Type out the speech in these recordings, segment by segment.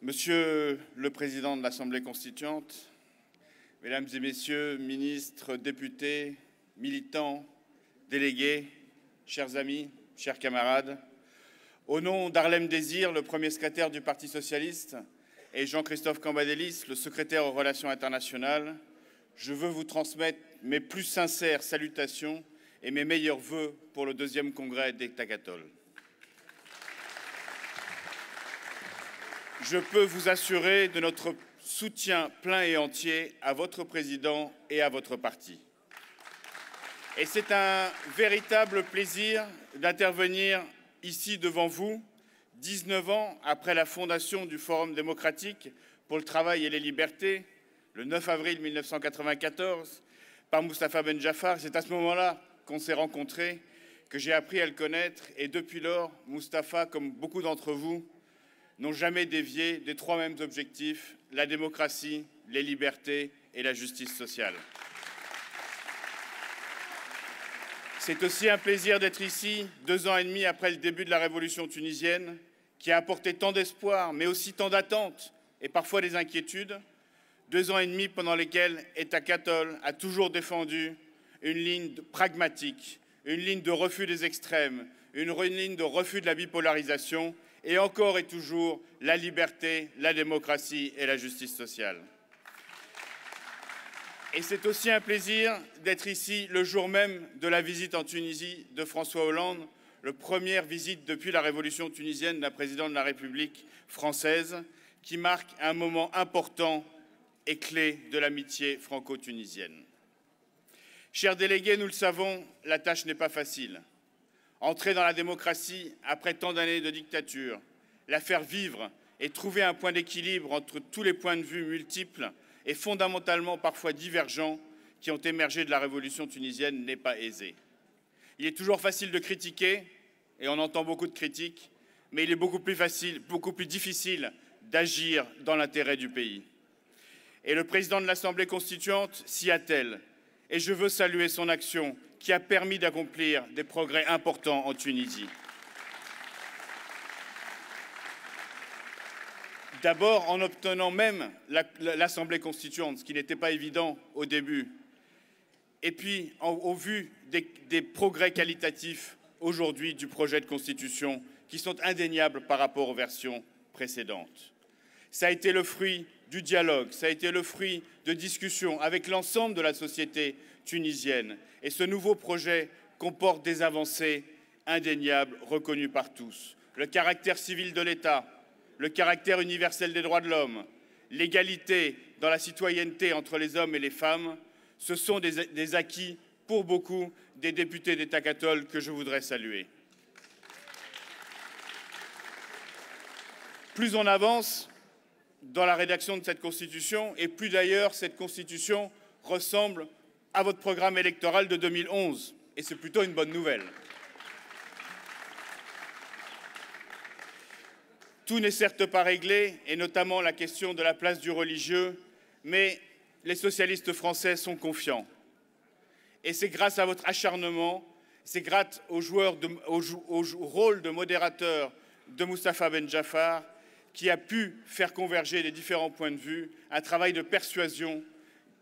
Monsieur le Président de l'Assemblée constituante, Mesdames et Messieurs, ministres, députés, militants, délégués, chers amis, chers camarades, au nom d'Harlem Désir, le premier secrétaire du Parti socialiste, et Jean-Christophe Cambadélis, le secrétaire aux relations internationales, je veux vous transmettre mes plus sincères salutations et mes meilleurs vœux pour le deuxième congrès des Takatoll. Je peux vous assurer de notre soutien plein et entier à votre président et à votre parti. Et c'est un véritable plaisir d'intervenir ici devant vous, 19 ans après la fondation du Forum démocratique pour le travail et les libertés, le 9 avril 1994, par Moustapha Ben Jaffar. C'est à ce moment-là qu'on s'est rencontrés, que j'ai appris à le connaître. Et depuis lors, Moustapha, comme beaucoup d'entre vous, n'ont jamais dévié des trois mêmes objectifs, la démocratie, les libertés et la justice sociale. C'est aussi un plaisir d'être ici, 2 ans et demi après le début de la révolution tunisienne, qui a apporté tant d'espoir, mais aussi tant d'attentes et parfois des inquiétudes. 2 ans et demi pendant lesquels Takatoll a toujours défendu une ligne pragmatique, une ligne de refus des extrêmes, une ligne de refus de la bipolarisation, et encore et toujours la liberté, la démocratie et la justice sociale. Et c'est aussi un plaisir d'être ici le jour même de la visite en Tunisie de François Hollande, la première visite depuis la révolution tunisienne d'un président de la République française, qui marque un moment important et clé de l'amitié franco-tunisienne. Chers délégués, nous le savons, la tâche n'est pas facile. Entrer dans la démocratie après tant d'années de dictature, la faire vivre et trouver un point d'équilibre entre tous les points de vue multiples et fondamentalement parfois divergents qui ont émergé de la révolution tunisienne n'est pas aisé. Il est toujours facile de critiquer, et on entend beaucoup de critiques, mais il est beaucoup plus difficile d'agir dans l'intérêt du pays. Et le président de l'Assemblée constituante s'y attelle, et je veux saluer son action qui a permis d'accomplir des progrès importants en Tunisie. D'abord en obtenant même l'Assemblée constituante, ce qui n'était pas évident au début. Et puis, au vu des progrès qualitatifs aujourd'hui du projet de constitution qui sont indéniables par rapport aux versions précédentes. Ça a été le fruit du dialogue, ça a été le fruit de discussions avec l'ensemble de la société tunisienne. Et ce nouveau projet comporte des avancées indéniables reconnues par tous. Le caractère civil de l'État, le caractère universel des droits de l'homme, l'égalité dans la citoyenneté entre les hommes et les femmes, ce sont des acquis pour beaucoup des députés des Takatoll que je voudrais saluer. Plus on avance dans la rédaction de cette Constitution, et plus d'ailleurs cette Constitution ressemble à votre programme électoral de 2011, et c'est plutôt une bonne nouvelle. Tout n'est certes pas réglé, et notamment la question de la place du religieux, mais les socialistes français sont confiants. Et c'est grâce à votre acharnement, c'est grâce au rôle de modérateur de Moustapha Ben Jaffar qui a pu faire converger les différents points de vue, un travail de persuasion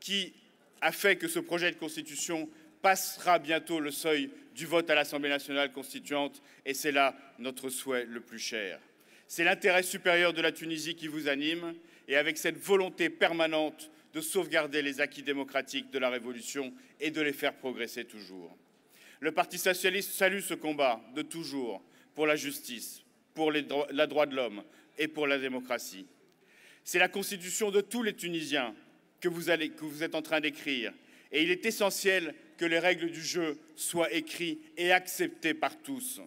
qui a fait que ce projet de constitution passera bientôt le seuil du vote à l'Assemblée nationale constituante, et c'est là notre souhait le plus cher. C'est l'intérêt supérieur de la Tunisie qui vous anime, et avec cette volonté permanente de sauvegarder les acquis démocratiques de la Révolution et de les faire progresser toujours. Le Parti socialiste salue ce combat de toujours pour la justice, pour les droits de l'homme et pour la démocratie. C'est la constitution de tous les Tunisiens que vous êtes en train d'écrire, et il est essentiel que les règles du jeu soient écrites et acceptées par tous.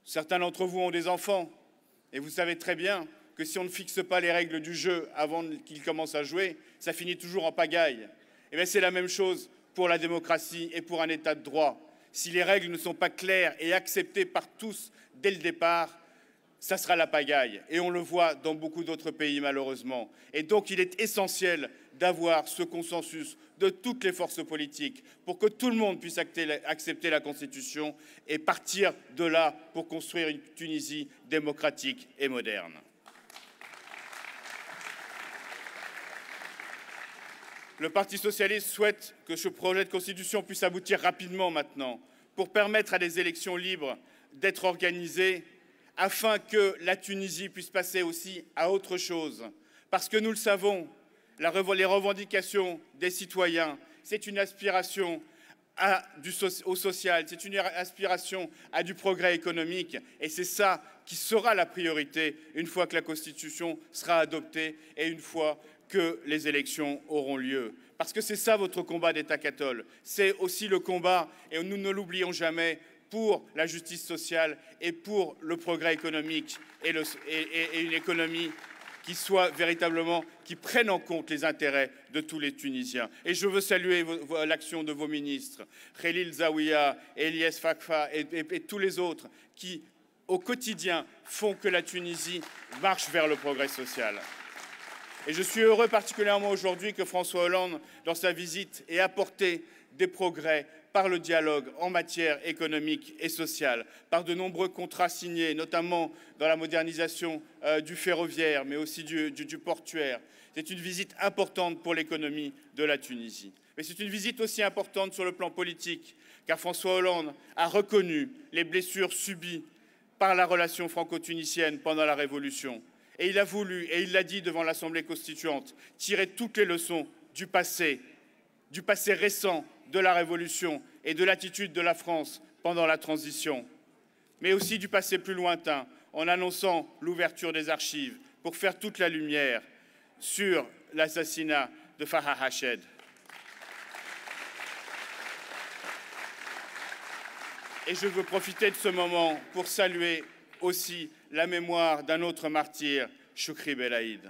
Certains d'entre vous ont des enfants, et vous savez très bien que si on ne fixe pas les règles du jeu avant qu'ils commencent à jouer, ça finit toujours en pagaille. Et bien c'est la même chose pour la démocratie et pour un État de droit. Si les règles ne sont pas claires et acceptées par tous dès le départ, ça sera la pagaille. Et on le voit dans beaucoup d'autres pays, malheureusement. Et donc, il est essentiel d'avoir ce consensus de toutes les forces politiques pour que tout le monde puisse accepter la Constitution et partir de là pour construire une Tunisie démocratique et moderne. Le Parti socialiste souhaite que ce projet de constitution puisse aboutir rapidement maintenant pour permettre à des élections libres d'être organisées afin que la Tunisie puisse passer aussi à autre chose. Parce que nous le savons, les revendications des citoyens, c'est une aspiration au social, c'est une aspiration à du progrès économique et c'est ça qui sera la priorité une fois que la Constitution sera adoptée et une fois que les élections auront lieu. Parce que c'est ça votre combat d'État catholique. C'est aussi le combat, et nous ne l'oublions jamais, pour la justice sociale et pour le progrès économique et une économie qui soit véritablement, qui prenne en compte les intérêts de tous les Tunisiens. Et je veux saluer l'action de vos ministres, Khelil Zaouia, Eliès Fakfa et tous les autres qui, au quotidien, font que la Tunisie marche vers le progrès social. Et je suis heureux particulièrement aujourd'hui que François Hollande, dans sa visite, ait apporté des progrès par le dialogue en matière économique et sociale, par de nombreux contrats signés, notamment dans la modernisation du ferroviaire, mais aussi du portuaire. C'est une visite importante pour l'économie de la Tunisie. Mais c'est une visite aussi importante sur le plan politique, car François Hollande a reconnu les blessures subies par la relation franco-tunisienne pendant la Révolution. Et il a voulu, et il l'a dit devant l'Assemblée constituante, tirer toutes les leçons du passé récent de la Révolution et de l'attitude de la France pendant la transition, mais aussi du passé plus lointain, en annonçant l'ouverture des archives pour faire toute la lumière sur l'assassinat de Farah Hached. Et je veux profiter de ce moment pour saluer aussi la mémoire d'un autre martyr, Choukri Belaïd.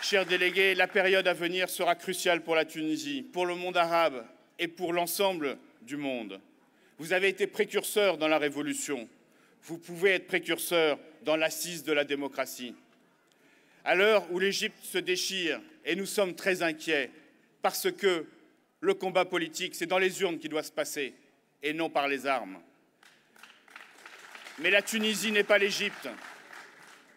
Chers délégués, la période à venir sera cruciale pour la Tunisie, pour le monde arabe et pour l'ensemble du monde. Vous avez été précurseurs dans la Révolution. Vous pouvez être précurseurs dans l'assise de la démocratie. À l'heure où l'Égypte se déchire, et nous sommes très inquiets, parce que le combat politique, c'est dans les urnes qu'il doit se passer, et non par les armes. Mais la Tunisie n'est pas l'Égypte,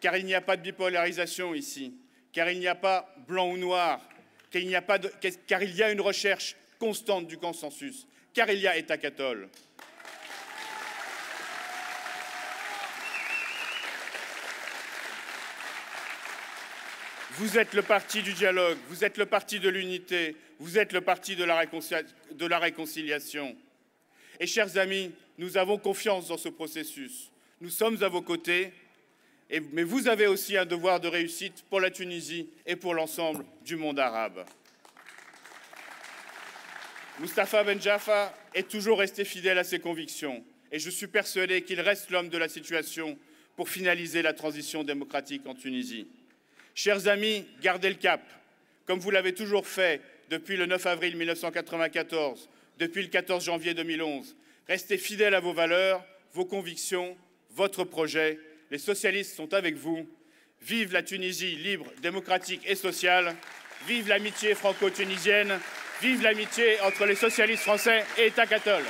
car il n'y a pas de bipolarisation ici. Car il n'y a pas blanc ou noir, car il y a une recherche constante du consensus, car il y a État catholique. Vous êtes le parti du dialogue, vous êtes le parti de l'unité, vous êtes le parti de la réconciliation. Et chers amis, nous avons confiance dans ce processus. Nous sommes à vos côtés. Mais vous avez aussi un devoir de réussite pour la Tunisie et pour l'ensemble du monde arabe. Moustapha Ben Jaffa est toujours resté fidèle à ses convictions et je suis persuadé qu'il reste l'homme de la situation pour finaliser la transition démocratique en Tunisie. Chers amis, gardez le cap, comme vous l'avez toujours fait depuis le 9 avril 1994, depuis le 14 janvier 2011. Restez fidèles à vos valeurs, vos convictions, votre projet. Les socialistes sont avec vous. Vive la Tunisie libre, démocratique et sociale. Vive l'amitié franco-tunisienne. Vive l'amitié entre les socialistes français et État catholique.